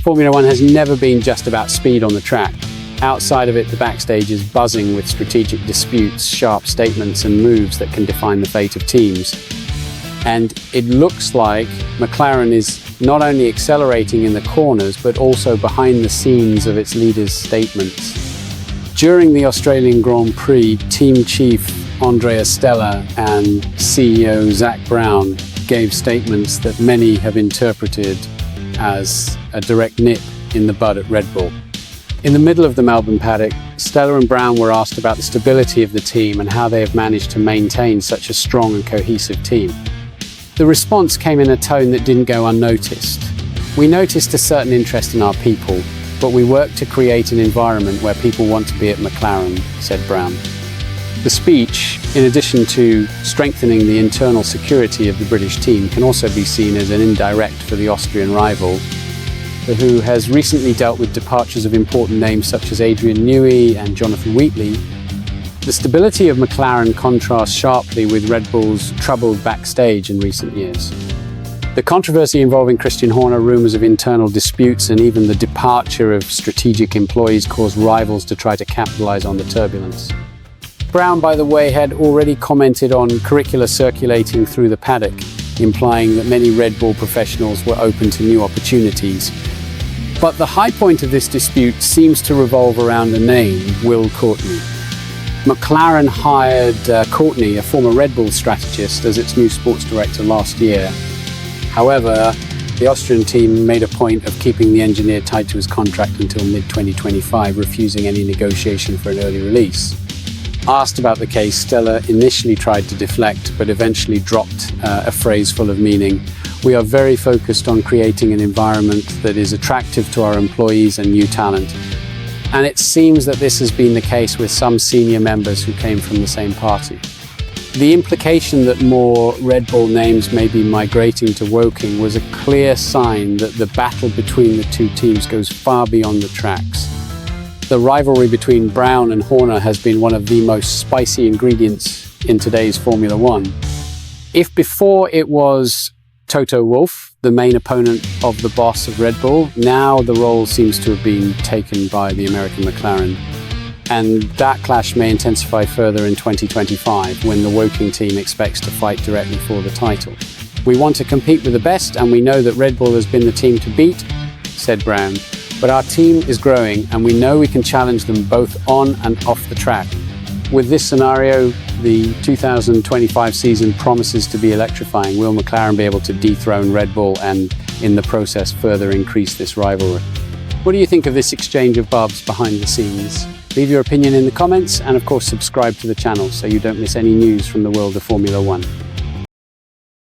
Formula One has never been just about speed on the track. Outside of it, the backstage is buzzing with strategic disputes, sharp statements and moves that can define the fate of teams. And it looks like McLaren is not only accelerating in the corners, but also behind the scenes of its leaders' statements. During the Australian Grand Prix, team chief Andrea Stella and CEO Zak Brown gave statements that many have interpreted as a direct nip in the bud at Red Bull. In the middle of the Melbourne paddock, Stella and Brown were asked about the stability of the team and how they have managed to maintain such a strong and cohesive team. The response came in a tone that didn't go unnoticed. We noticed a certain interest in our people, but we work to create an environment where people want to be at McLaren, said Brown. The speech, in addition to strengthening the internal security of the British team, can also be seen as an indirect for the Austrian rival, who has recently dealt with departures of important names such as Adrian Newey and Jonathan Wheatley. The stability of McLaren contrasts sharply with Red Bull's troubled backstage in recent years. The controversy involving Christian Horner, rumours of internal disputes, and even the departure of strategic employees caused rivals to try to capitalise on the turbulence. Brown, by the way, had already commented on curricula circulating through the paddock, implying that many Red Bull professionals were open to new opportunities. But the high point of this dispute seems to revolve around a name, Will Courtney. McLaren hired Courtney, a former Red Bull strategist, as its new sports director last year. However, the Austrian team made a point of keeping the engineer tied to his contract until mid-2025, refusing any negotiation for an early release. Asked about the case, Stella initially tried to deflect, but eventually dropped a phrase full of meaning. We are very focused on creating an environment that is attractive to our employees and new talent. And it seems that this has been the case with some senior members who came from the same party. The implication that more Red Bull names may be migrating to Woking was a clear sign that the battle between the two teams goes far beyond the tracks. The rivalry between Brown and Horner has been one of the most spicy ingredients in today's Formula One. If before it was Toto Wolff, the main opponent of the boss of Red Bull, now the role seems to have been taken by the American McLaren. And that clash may intensify further in 2025, when the Woking team expects to fight directly for the title. We want to compete with the best, and we know that Red Bull has been the team to beat, said Brown. But our team is growing, and we know we can challenge them both on and off the track. With this scenario, the 2025 season promises to be electrifying. Will McLaren be able to dethrone Red Bull and, in the process, further increase this rivalry? What do you think of this exchange of barbs behind the scenes? Leave your opinion in the comments, and of course subscribe to the channel so you don't miss any news from the world of Formula One.